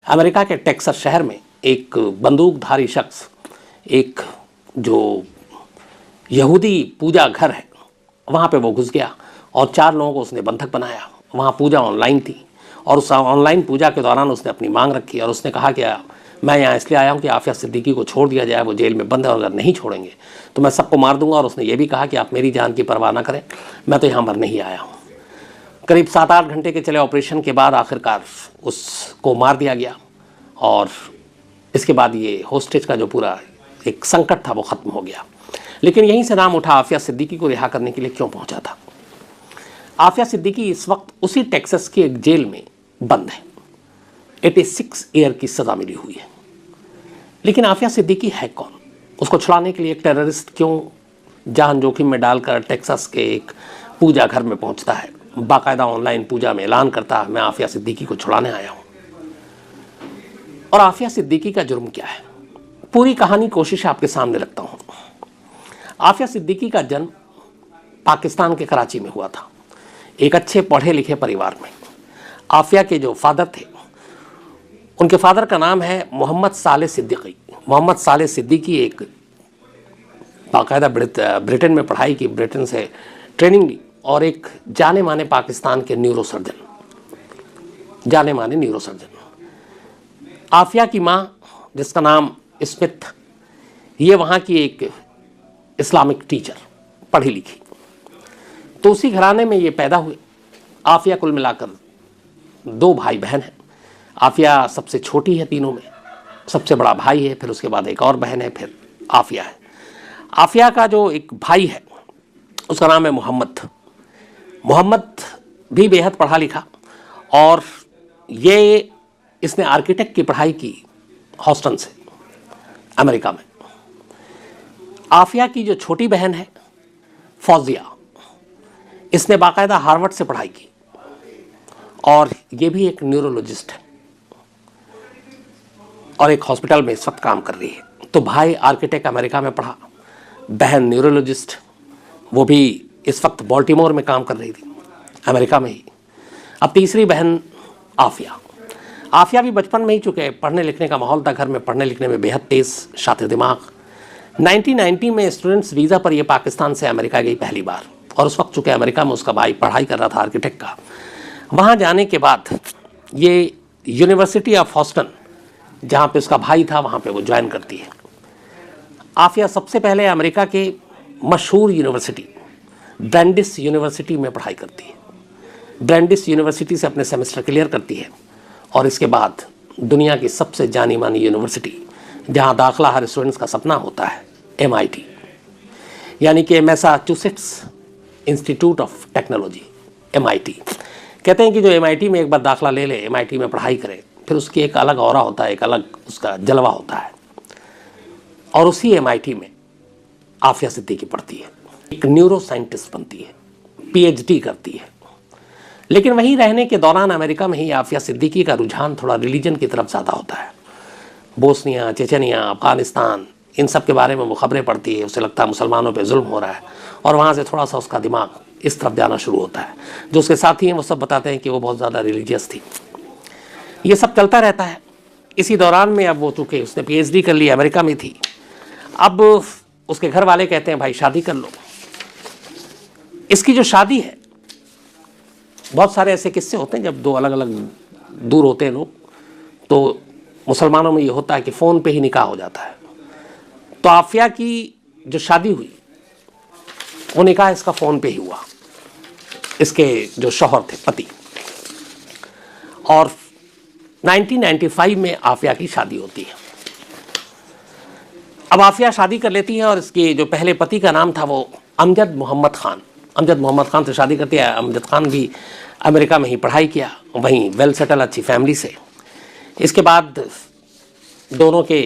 America के Texas शहर में एक बंदूकधारी शख्स एक जो यहूदी पूजा घर है वहाँ पे वो घुस गया और 4 लोगों को उसने बंधक बनाया। वहाँ पूजा ऑनलाइन थी और उस ऑनलाइन पूजा के दौरान उसने अपनी मांग रखी और उसने कहा कि मैं यहाँ इसलिए आया हूँ कि आफिया सिद्दीकी को छोड़ दिया जाए, वो जेल में बंद है और अगर नहीं छोड़ेंगे तो मैं सबको मार दूंगा। और उसने ये भी कहा कि आप मेरी जान की परवाह ना करें, मैं तो यहाँ मरने ही आया हूँ। करीब 7-8 घंटे के चले ऑपरेशन के बाद आखिरकार उसको मार दिया गया और इसके बाद ये होस्टेज का जो पूरा एक संकट था वो ख़त्म हो गया। लेकिन यहीं से नाम उठा आफिया सिद्दीकी को रिहा करने के लिए क्यों पहुंचा था। आफिया सिद्दीकी इस वक्त उसी टेक्सास की एक जेल में बंद है, 86 ईयर की सज़ा मिली हुई है। लेकिन आफिया सिद्दीकी है कौन? उसको छुड़ाने के लिए एक टेररिस्ट क्यों जान जोखिम में डालकर टेक्सास के एक पूजा घर में पहुंचता है, बाकायदा ऑनलाइन पूजा में ऐलान करता है मैं आफिया सिद्दीकी को छुड़ाने आया हूँ। और आफिया सिद्दीकी का जुर्म क्या है, पूरी कहानी कोशिश आपके सामने रखता हूँ। आफिया सिद्दीकी का जन्म पाकिस्तान के कराची में हुआ था, एक अच्छे पढ़े लिखे परिवार में। आफिया के जो फादर थे उनके फादर का नाम है मोहम्मद साले सिद्दीकी। मोहम्मद साले सिद्दीकी एक बाकायदा ब्रिटेन में पढ़ाई की, ब्रिटेन से ट्रेनिंग ली और एक जाने माने पाकिस्तान के जाने माने न्यूरोसर्जन। आफिया की माँ जिसका नाम स्मिथ, ये वहाँ की एक इस्लामिक टीचर, पढ़ी लिखी। तो उसी घराने में ये पैदा हुए। आफिया कुल मिलाकर 2 भाई बहन हैं। आफिया सबसे छोटी है तीनों में, सबसे बड़ा भाई है, फिर उसके बाद एक और बहन है, फिर आफिया है। आफिया का जो एक भाई है उसका नाम है मोहम्मद। मोहम्मद भी बेहद पढ़ा लिखा और इसने आर्किटेक्ट की पढ़ाई की हॉस्टन से, अमेरिका में। आफिया की जो छोटी बहन है फौजिया, इसने बाकायदा हार्वर्ड से पढ़ाई की और ये भी एक न्यूरोलॉजिस्ट है और एक हॉस्पिटल में इस वक्त काम कर रही है। तो भाई आर्किटेक्ट अमेरिका में पढ़ा, बहन न्यूरोलॉजिस्ट, वो भी इस वक्त बॉल्टीमोर में काम कर रही थी, अमेरिका में ही। अब तीसरी बहन आफिया भी बचपन में ही, चूँकि पढ़ने लिखने का माहौल था घर में, पढ़ने लिखने में बेहद तेज़, शातिर दिमाग। 1990 में स्टूडेंट्स वीज़ा पर ये पाकिस्तान से अमेरिका गई पहली बार और उस वक्त चूँकि अमेरिका में उसका भाई पढ़ाई कर रहा था आर्किटेक्ट का, वहाँ जाने के बाद ये यूनिवर्सिटी ऑफ हॉस्टन जहाँ पे उसका भाई था वहाँ पे वो ज्वाइन करती है। आफिया सबसे पहले अमेरिका के मशहूर यूनिवर्सिटी ब्रैंडिस यूनिवर्सिटी में पढ़ाई करती है। ब्रैंडिस यूनिवर्सिटी से अपने सेमेस्टर क्लियर करती है और इसके बाद दुनिया की सबसे जानी मानी यूनिवर्सिटी जहाँ दाखिला हर स्टूडेंट्स का सपना होता है, MIT, यानी कि Massachusetts institute of technology, MIT। कहते हैं कि जो MIT में एक बार दाखिला ले ले, MIT में पढ़ाई करे, फिर उसकी एक अलग ऑरा होता है, एक अलग उसका जलवा होता है। और उसी MIT में आफिया सिद्दीकी पढ़ती है, एक न्यूरो साइंटिस्ट बनती है, PhD करती है। लेकिन वहीं रहने के दौरान अमेरिका में ही आफिया सिद्दीकी का रुझान थोड़ा रिलीजन की तरफ ज़्यादा होता है। बोस्निया, चेचनिया, अफगानिस्तान, इन सब के बारे में वो खबरें पढ़ती है, उसे लगता है मुसलमानों पे जुल्म हो रहा है और वहाँ से थोड़ा सा उसका दिमाग इस तरफ जाना शुरू होता है। जो उसके साथी हैं वो सब बताते हैं कि वो बहुत ज़्यादा रिलीजियस थी। ये सब चलता रहता है। इसी दौरान में अब वो चूँकि उसने PhD कर ली, अमेरिका में थी, अब उसके घर वाले कहते हैं भाई शादी कर लो। इसकी जो शादी है, बहुत सारे ऐसे किस्से होते हैं जब 2 अलग अलग दूर होते हैं लोग, तो मुसलमानों में ये होता है कि फ़ोन पे ही निकाह हो जाता है। तो आफिया की जो शादी हुई वो निकाह इसका फ़ोन पे ही हुआ, इसके जो शौहर थे, पति। और 1995 में आफिया की शादी होती है। अब आफिया शादी कर लेती है और इसके जो पहले पति का नाम था वो अमजद मोहम्मद ख़ान। अमजद मोहम्मद ख़ान से शादी करती है। अमजद ख़ान भी अमेरिका में ही पढ़ाई किया, वहीं वेल सेटल अच्छी फैमिली से। इसके बाद दोनों के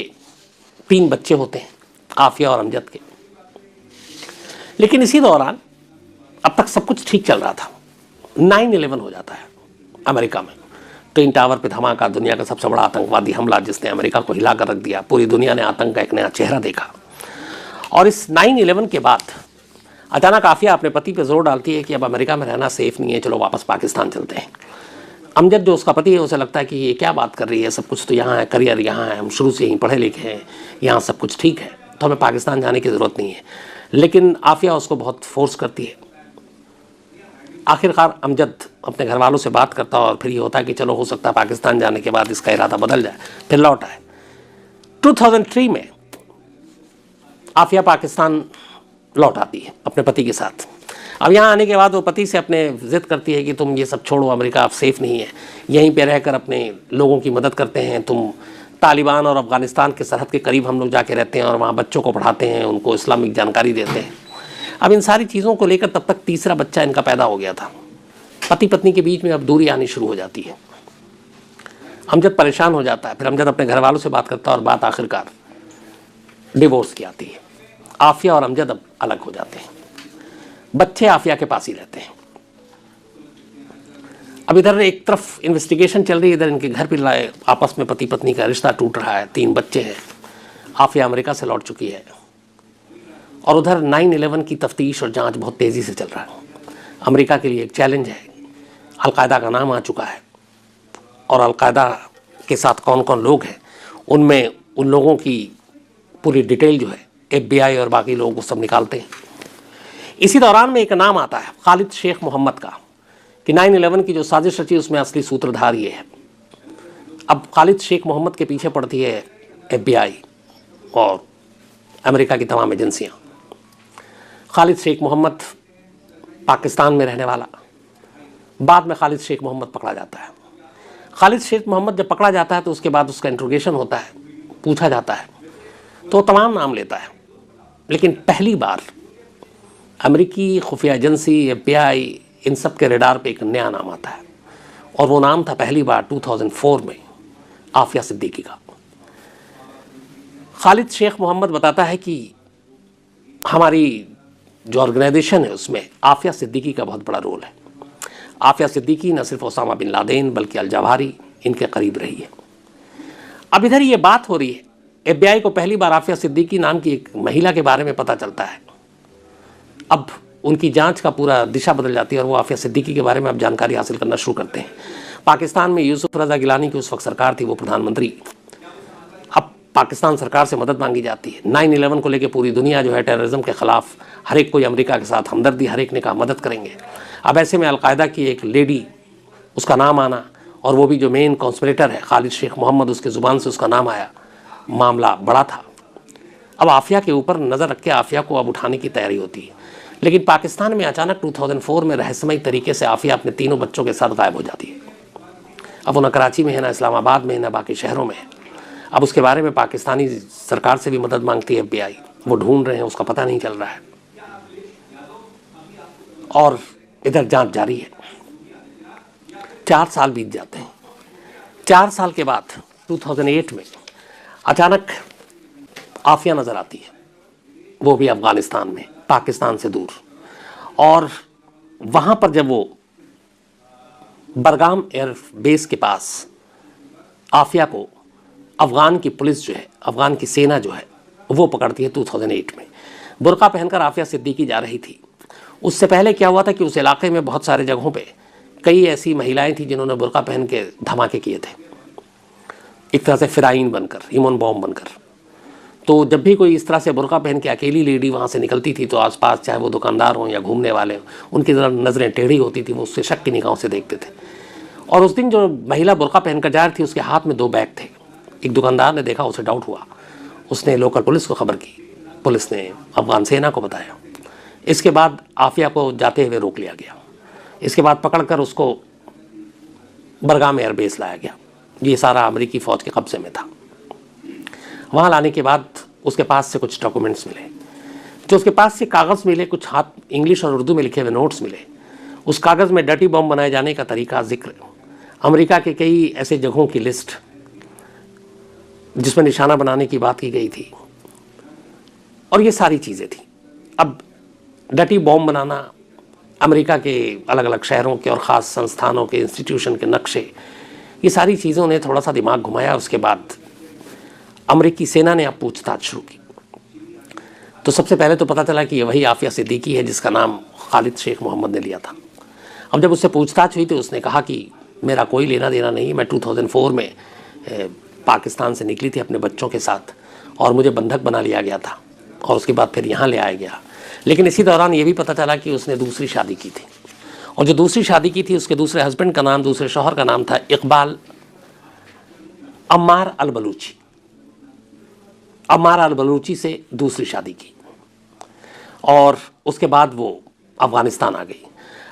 3 बच्चे होते हैं, आफिया और अमजद के। लेकिन इसी दौरान अब तक सब कुछ ठीक चल रहा था। 9/11 हो जाता है अमेरिका में, ट्विन टावर पे धमाका, दुनिया का सबसे बड़ा आतंकवादी हमला जिसने अमेरिका को हिला कर रख दिया। पूरी दुनिया ने आतंक का एक नया चेहरा देखा। और इस 9/11 के बाद अचानक आफिया अपने पति पे जोर डालती है कि अब अमेरिका में रहना सेफ नहीं है, चलो वापस पाकिस्तान चलते हैं। अमजद जो उसका पति है उसे लगता है कि ये क्या बात कर रही है, सब कुछ तो यहाँ है, करियर यहाँ है, हम शुरू से यहीं पढ़े लिखे हैं, यहाँ सब कुछ ठीक है, तो हमें पाकिस्तान जाने की ज़रूरत नहीं है। लेकिन आफिया उसको बहुत फोर्स करती है। आखिरकार अमजद अपने घर वालों से बात करता है और फिर ये होता है कि चलो हो सकता है पाकिस्तान जाने के बाद इसका इरादा बदल जाए, फिर लौट आए। 2003 में आफिया पाकिस्तान लौट आती है अपने पति के साथ। अब यहाँ आने के बाद वो पति से अपने ज़िद करती है कि तुम ये सब छोड़ो, अमेरिका अब सेफ़ नहीं है, यहीं पे रहकर अपने लोगों की मदद करते हैं, तुम तालिबान और अफ़गानिस्तान के सरहद के करीब हम लोग जाके रहते हैं और वहाँ बच्चों को पढ़ाते हैं, उनको इस्लामिक जानकारी देते हैं। अब इन सारी चीज़ों को लेकर तब तक तीसरा बच्चा इनका पैदा हो गया था। पति पत्नी के बीच में अब दूरी आनी शुरू हो जाती है। अमजद परेशान हो जाता है। फिर अमजद अपने घर वालों से बात करता है और बात आखिरकार डिवोर्स की आती है। आफिया और अमजद अब अलग हो जाते हैं। बच्चे आफिया के पास ही रहते हैं। अब इधर एक तरफ इन्वेस्टिगेशन चल रही है, इधर इनके घर पर लाए आपस में पति पत्नी का रिश्ता टूट रहा है, 3 बच्चे हैं। आफिया अमेरिका से लौट चुकी है और उधर 9/11 की तफ्तीश और जांच बहुत तेज़ी से चल रहा है। अमेरिका के लिए एक चैलेंज है। अलकायदा का नाम आ चुका है और अलकायदा के साथ कौन कौन लोग हैं उनमें उन लोगों की पूरी डिटेल जो है FBI और बाकी लोगों को सब निकालते हैं। इसी दौरान में एक नाम आता है खालिद शेख मोहम्मद का कि 9/11 की जो साजिश रची उसमें असली सूत्रधार ये है। अब खालिद शेख मोहम्मद के पीछे पड़ती है FBI और अमेरिका की तमाम एजेंसियाँ। खालिद शेख मोहम्मद पाकिस्तान में रहने वाला, बाद में खालिद शेख मोहम्मद पकड़ा जाता है। खालिद शेख मोहम्मद जब पकड़ा जाता है तो उसके बाद उसका इंट्रोगेशन होता है, पूछा जाता है तो तमाम नाम लेता है। लेकिन पहली बार अमेरिकी खुफिया एजेंसी FBI इन सब के रडार पे एक नया नाम आता है और वो नाम था पहली बार 2004 में आफिया सिद्दीकी का। खालिद शेख मोहम्मद बताता है कि हमारी जो ऑर्गेनाइजेशन है उसमें आफिया सिद्दीकी का बहुत बड़ा रोल है। आफिया सिद्दीकी न सिर्फ ओसामा बिन लादेन बल्कि अल जवाहिरी इनके करीब रही है। अब इधर ये बात हो रही है, FBI को पहली बार आफिया सिद्दीकी नाम की एक महिला के बारे में पता चलता है। अब उनकी जांच का पूरा दिशा बदल जाती है और वो आफिया सिद्दीकी के बारे में अब जानकारी हासिल करना शुरू करते हैं। पाकिस्तान में यूसुफ रज़ा गिलानी की उस वक्त सरकार थी, वो प्रधानमंत्री। अब पाकिस्तान सरकार से मदद मांगी जाती है। 9/11 को लेकर पूरी दुनिया जो है टेररिज्म के ख़िलाफ़, हर एक कोई अमेरिका के साथ हमदर्दी, हर एक ने कहा मदद करेंगे। अब ऐसे में अलकायदा की एक लेडी, उसका नाम आना और वो भी जो मेन कॉन्स्पिरेटर है खालिद शेख मोहम्मद, उसके ज़ुबान से उसका नाम आया, मामला बड़ा था। अब आफिया के ऊपर नज़र रख के आफिया को अब उठाने की तैयारी होती है। लेकिन पाकिस्तान में अचानक 2004 में रहस्यमय तरीके से आफिया अपने 3 बच्चों के साथ गायब हो जाती है। अब वो न कराची में है, ना इस्लामाबाद में है, ना बाकी शहरों में है। अब उसके बारे में पाकिस्तानी सरकार से भी मदद मांगती है FBI, वो ढूंढ रहे हैं, उसका पता नहीं चल रहा है और इधर जांच जारी है। 4 साल बीत जाते हैं। 4 साल के बाद 2008 में अचानक आफिया नज़र आती है, वो भी अफ़गानिस्तान में, पाकिस्तान से दूर। और वहाँ पर जब वो बरगाम एयर बेस के पास आफिया को अफ़गान की पुलिस जो है, अफ़गान की सेना जो है वो पकड़ती है 2008 में। बुर्का पहनकर आफिया सिद्दीकी जा रही थी। उससे पहले क्या हुआ था कि उस इलाके में बहुत सारे जगहों पे कई ऐसी महिलाएं थी जिन्होंने बुर्का पहन के धमाके किए थे, एक तरह से फिराइन बनकर, ह्यूमन बॉम्ब बनकर। तो जब भी कोई इस तरह से बुर्का पहन के अकेली लेडी वहाँ से निकलती थी तो आसपास चाहे वो दुकानदार हों या घूमने वाले हों, उनकी ज़रा नज़रें टेढ़ी होती थी, वो उससे शक की निगाहों से देखते थे। और उस दिन जो महिला बुर्का पहनकर जा रही थी उसके हाथ में 2 बैग थे। एक दुकानदार ने देखा, उसे डाउट हुआ, उसने लोकल पुलिस को खबर की, पुलिस ने अफगान सेना को बताया। इसके बाद आफिया को जाते हुए रोक लिया गया। इसके बाद पकड़कर उसको बरगाम एयरबेस लाया गया। ये सारा अमेरिकी फ़ौज के कब्ज़े में था। वहाँ लाने के बाद उसके पास से कुछ डॉक्यूमेंट्स मिले, जो उसके पास से कागज़ मिले, कुछ हाथ इंग्लिश और उर्दू में लिखे हुए नोट्स मिले। उस कागज़ में डर्टी बम बनाए जाने का तरीका, जिक्र, अमेरिका के कई ऐसे जगहों की लिस्ट जिसमें निशाना बनाने की बात की गई थी, और ये सारी चीज़ें थी। अब डर्टी बॉम्ब बनाना, अमेरिका के अलग अलग शहरों के और ख़ास संस्थानों के, इंस्टीट्यूशन के नक्शे, ये सारी चीज़ों ने थोड़ा सा दिमाग घुमाया। उसके बाद अमेरिकी सेना ने अब पूछताछ शुरू की। तो सबसे पहले तो पता चला कि ये वही आफिया सिद्दीकी है जिसका नाम खालिद शेख मोहम्मद ने लिया था। अब जब उससे पूछताछ हुई तो उसने कहा कि मेरा कोई लेना देना नहीं। मैं 2004 में पाकिस्तान से निकली थी अपने बच्चों के साथ और मुझे बंधक बना लिया गया था और उसके बाद फिर यहाँ ले आया गया। लेकिन इसी दौरान ये भी पता चला कि उसने दूसरी शादी की थी और जो दूसरी शादी की थी उसके दूसरे हस्बैंड का नाम, दूसरे शौहर का नाम था इकबाल अम्मार अल बलूची। अम्मार अल बलूची से दूसरी शादी की और उसके बाद वो अफ़गानिस्तान आ गई।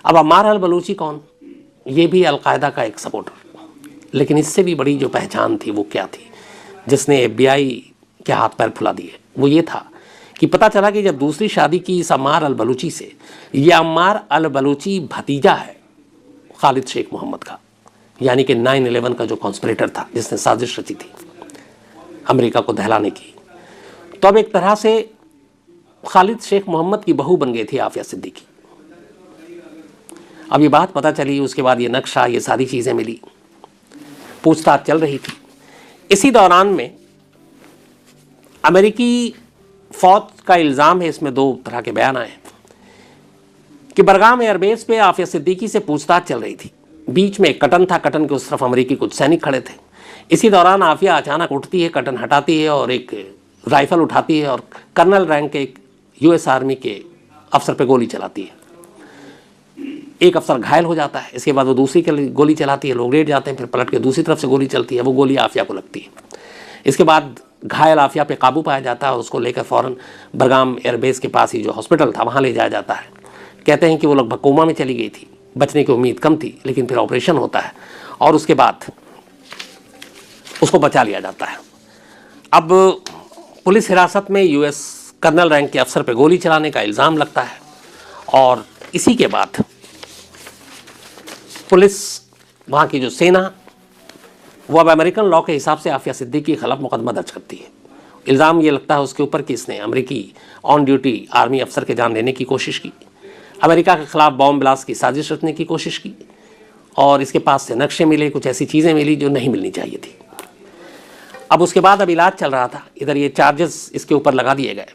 अब अम्मार अल बलूची कौन? ये भी अलकायदा का एक सपोर्टर, लेकिन इससे भी बड़ी जो पहचान थी वो क्या थी जिसने FBI के हाथ पैर फुला दिए? वो ये था कि पता चला कि जब दूसरी शादी की इस अम्मार अल बलूची से, ये अम्मार अल बलूची भतीजा है खालिद शेख मोहम्मद का, यानी कि 9/11 का जो कॉन्स्पिरेटर था जिसने साजिश रची थी अमेरिका को दहलाने की। तो अब एक तरह से खालिद शेख मोहम्मद की बहू बन गई थी आफिया सिद्दीकी। अब ये बात पता चली, उसके बाद ये नक्शा, ये सारी चीज़ें मिली, पूछताछ चल रही थी। इसी दौरान में अमेरिकी फौज का इल्ज़ाम है, इसमें दो तरह के बयान आए कि बरगाम एयरबेस पे आफिया सिद्दीकी से पूछताछ चल रही थी। बीच में एक कटन था, कटन के उस तरफ अमेरिकी कुछ सैनिक खड़े थे। इसी दौरान आफिया अचानक उठती है, कटन हटाती है और एक राइफल उठाती है और कर्नल रैंक के एक US आर्मी के अफसर पे गोली चलाती है। एक अफसर घायल हो जाता है। इसके बाद वो दूसरी के गोली चलाती है, लोग लेट जाते हैं, फिर पलट के दूसरी तरफ से गोली चलती है, वो गोली आफिया को लगती है। इसके बाद घायल आफिया पे काबू पाया जाता है और उसको लेकर फ़ौरन बरगाम एयरबेस के पास ही जो हॉस्पिटल था वहाँ ले जाया जाता है। कहते हैं कि वो लगभग कोमा में चली गई थी, बचने की उम्मीद कम थी, लेकिन फिर ऑपरेशन होता है और उसके बाद उसको बचा लिया जाता है। अब पुलिस हिरासत में US कर्नल रैंक के अफसर पे गोली चलाने का इल्ज़ाम लगता है और इसी के बाद पुलिस, वहाँ की जो सेना, वो अब अमेरिकन लॉ के हिसाब से आफिया सिद्दीकी के खिलाफ मुकदमा दर्ज करती है। इल्ज़ाम ये लगता है उसके ऊपर कि इसने अमेरिकी ऑन ड्यूटी आर्मी अफसर के जान लेने की कोशिश की, अमेरिका के खिलाफ बॉम्ब ब्लास्ट की साजिश रचने की कोशिश की और इसके पास से नक्शे मिले, कुछ ऐसी चीज़ें मिली जो नहीं मिलनी चाहिए थी। अब उसके बाद अब इलाज चल रहा था, इधर ये चार्जेस इसके ऊपर लगा दिए गए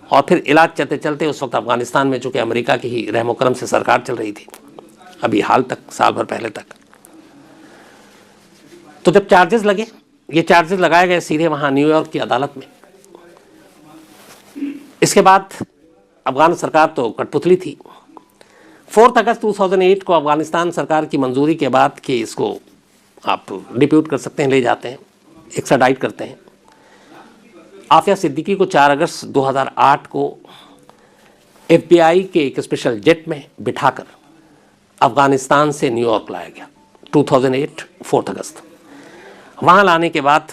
और फिर इलाज चलते चलते उस वक्त अफगानिस्तान में चूँकि अमेरिका की ही रहमो करम से सरकार चल रही थी अभी हाल तक, साल भर पहले तक। तो जब चार्जेस लगे, ये चार्जेस लगाए गए सीधे वहाँ न्यूयॉर्क की अदालत में। इसके बाद अफगान सरकार तो कठपुतली थी। 4 अगस्त 2008 को अफगानिस्तान सरकार की मंजूरी के बाद कि इसको आप डिप्यूट कर सकते हैं, ले जाते हैं, एक्स्ट्राडाइट करते हैं। आफिया सिद्दीकी को 4 अगस्त 2008 को FBI के एक स्पेशल जेट में बिठाकर अफगानिस्तान से न्यूयॉर्क लाया गया। 2008 4 अगस्त वहाँ लाने के बाद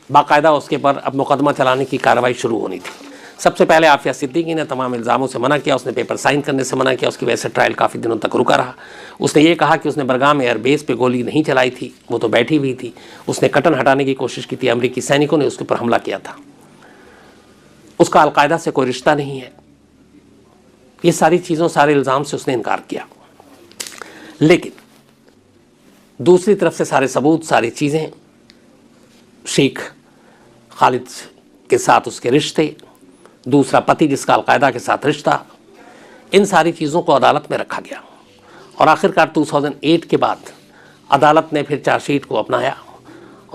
बाकायदा उसके पर अब मुकदमा चलाने की कार्रवाई शुरू होनी थी। सबसे पहले आफिया सिद्दीकी ने तमाम इल्ज़ामों से मना किया, उसने पेपर साइन करने से मना किया, उसकी वजह से ट्रायल काफ़ी दिनों तक रुका रहा। उसने ये कहा कि उसने बरगाम एयरबेस पे गोली नहीं चलाई थी, वो तो बैठी हुई थी, उसने कटन हटाने की कोशिश की थी, अमेरिकी सैनिकों ने उसके ऊपर हमला किया था, उसका अलकायदा से कोई रिश्ता नहीं है। ये सारी चीज़ों, सारे इल्ज़ाम से उसने इनकार किया। लेकिन दूसरी तरफ से सारे सबूत, सारी चीज़ें, शेख खालिद के साथ उसके रिश्ते, दूसरा पति जिसका अलकायदा के साथ रिश्ता, इन सारी चीज़ों को अदालत में रखा गया और आखिरकार 2008 के बाद अदालत ने फिर चार्जशीट को अपनाया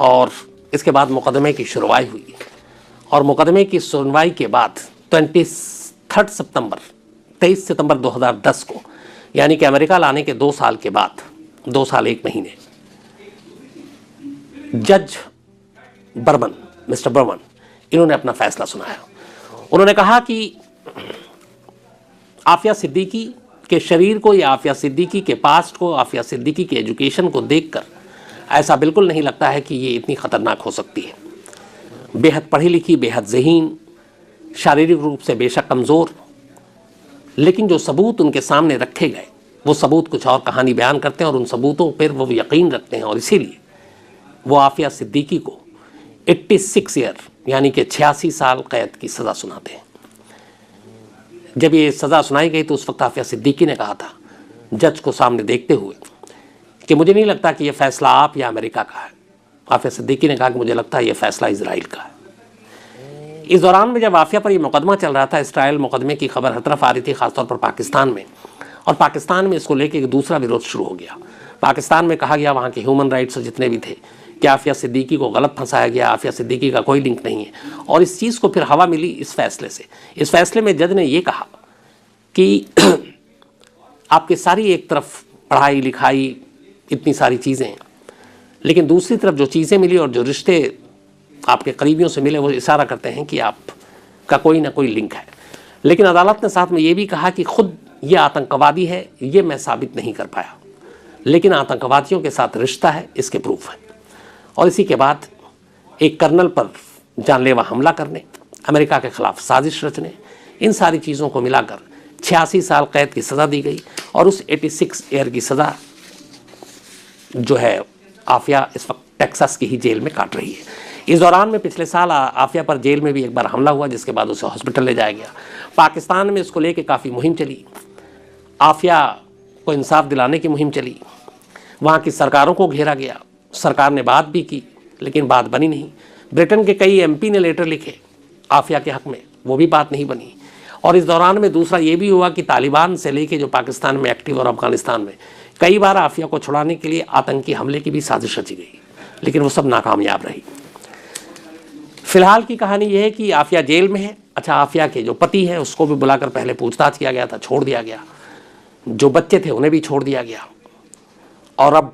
और इसके बाद मुकदमे की शुरुआत हुई और मुकदमे की सुनवाई के बाद 23 सितंबर 2010 को, यानी कि अमेरिका लाने के 2 साल के बाद, 2 साल 1 महीने, जज बर्मन, मिस्टर बर्मन, इन्होंने अपना फैसला सुनाया। उन्होंने कहा कि आफिया सिद्दीकी के शरीर को या आफिया सिद्दीकी के पास्ट को, आफिया सिद्दीकी के एजुकेशन को देखकर ऐसा बिल्कुल नहीं लगता है कि ये इतनी ख़तरनाक हो सकती है। बेहद पढ़ी लिखी, बेहद ज़हीन, शारीरिक रूप से बेशक कमज़ोर, लेकिन जो सबूत उनके सामने रखे गए वो सबूत कुछ और कहानी बयान करते हैं और उन सबूतों पर वो यकीन रखते हैं और इसीलिए वो आफिया सिद्दीकी को 86 ईयर यानी कि 86 साल कैद की सज़ा सुनाते हैं। जब ये सज़ा सुनाई गई तो उस वक्त आफिया सिद्दीकी ने कहा था जज को सामने देखते हुए कि मुझे नहीं लगता कि ये फ़ैसला आप या अमेरिका का है। आफिया सिद्दीकी ने कहा कि मुझे लगता है ये फ़ैसला इजराइल का है। इस दौरान में जब आफिया पर ये मुकदमा चल रहा था, इसराइल मुकदमे की खबर हर तरफ आ रही थी, ख़ासतौर पर पाकिस्तान में, और पाकिस्तान में इसको लेकर एक दूसरा विरोध शुरू हो गया। पाकिस्तान में कहा गया, वहाँ के ह्यूमन राइट्स जितने भी थे, कि आफिया सिद्दीकी को गलत फंसाया गया, आफिया सिद्दीकी का कोई लिंक नहीं है। और इस चीज़ को फिर हवा मिली इस फैसले से। इस फैसले में जज ने ये कहा कि आपकी सारी एक तरफ पढ़ाई लिखाई इतनी सारी चीज़ें, लेकिन दूसरी तरफ जो चीज़ें मिली और जो रिश्ते आपके करीबियों से मिले वो इशारा करते हैं कि आपका कोई ना कोई लिंक है। लेकिन अदालत ने साथ में ये भी कहा कि खुद ये आतंकवादी है ये मैं साबित नहीं कर पाया, लेकिन आतंकवादियों के साथ रिश्ता है इसके प्रूफ है। और इसी के बाद एक कर्नल पर जानलेवा हमला करने, अमेरिका के खिलाफ साजिश रचने, इन सारी चीज़ों को मिलाकर 86 साल कैद की सज़ा दी गई। और उस 86 ईयर की सज़ा जो है आफिया इस वक्त टेक्सास की ही जेल में काट रही है। इस दौरान में पिछले साल आफिया पर जेल में भी एक बार हमला हुआ, जिसके बाद उसे हॉस्पिटल ले जाया गया। पाकिस्तान में इसको लेके काफ़ी मुहिम चली, आफिया को इंसाफ दिलाने की मुहिम चली, वहाँ की सरकारों को घेरा गया, सरकार ने बात भी की लेकिन बात बनी नहीं। ब्रिटेन के कई MP ने लेटर लिखे आफिया के हक़ में, वो भी बात नहीं बनी। और इस दौरान में दूसरा ये भी हुआ कि तालिबान से लेके जो पाकिस्तान में एक्टिव और अफगानिस्तान में कई बार आफिया को छुड़ाने के लिए आतंकी हमले की भी साजिश रची गई, लेकिन वो सब नाकामयाब रही। फिलहाल की कहानी यह है कि आफिया जेल में है। अच्छा, आफिया के जो पति है उसको भी बुलाकर पहले पूछताछ किया गया था, छोड़ दिया गया। जो बच्चे थे उन्हें भी छोड़ दिया गया। और अब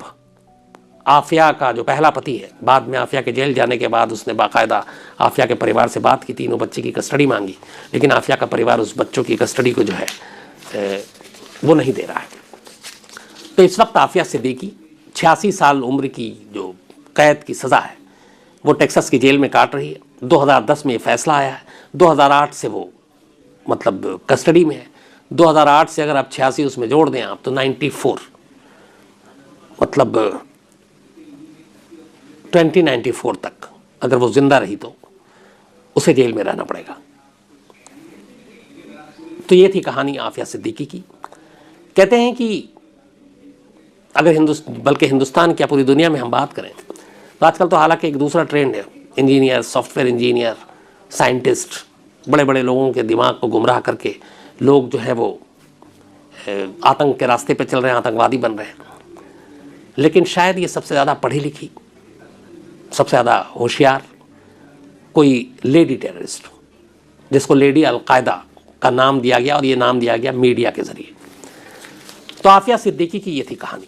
आफिया का जो पहला पति है, बाद में आफिया के जेल जाने के बाद उसने बाकायदा आफिया के परिवार से बात की, तीनों बच्चे की कस्टडी मांगी, लेकिन आफिया का परिवार उस बच्चों की कस्टडी को जो है वो नहीं दे रहा है। तो इस वक्त आफिया सिद्दीकी 86 साल उम्र की जो कैद की सज़ा है वो टेक्सास की जेल में काट रही है। 2010 में ये फैसला आया है, 2008 से वो मतलब कस्टडी में है। 2008 से अगर आप 86 उसमें जोड़ दें आप तो 94, मतलब 2094 तक अगर वो जिंदा रही तो उसे जेल में रहना पड़ेगा। तो ये थी कहानी आफिया सिद्दीकी की। कहते हैं कि अगर बल्कि हिंदुस्तान क्या पूरी दुनिया में हम बात करें तो आजकल तो हालांकि एक दूसरा ट्रेंड है, इंजीनियर, सॉफ्टवेयर इंजीनियर, साइंटिस्ट, बड़े बड़े लोगों के दिमाग को गुमराह करके लोग जो है वो आतंक के रास्ते पे चल रहे हैं, आतंकवादी बन रहे हैं। लेकिन शायद ये सबसे ज़्यादा पढ़ी लिखी, सबसे ज़्यादा होशियार कोई लेडी टेररिस्ट, जिसको लेडी अलकायदा का नाम दिया गया, और ये नाम दिया गया मीडिया के ज़रिए। तो आफिया सिद्दीकी की ये थी कहानी।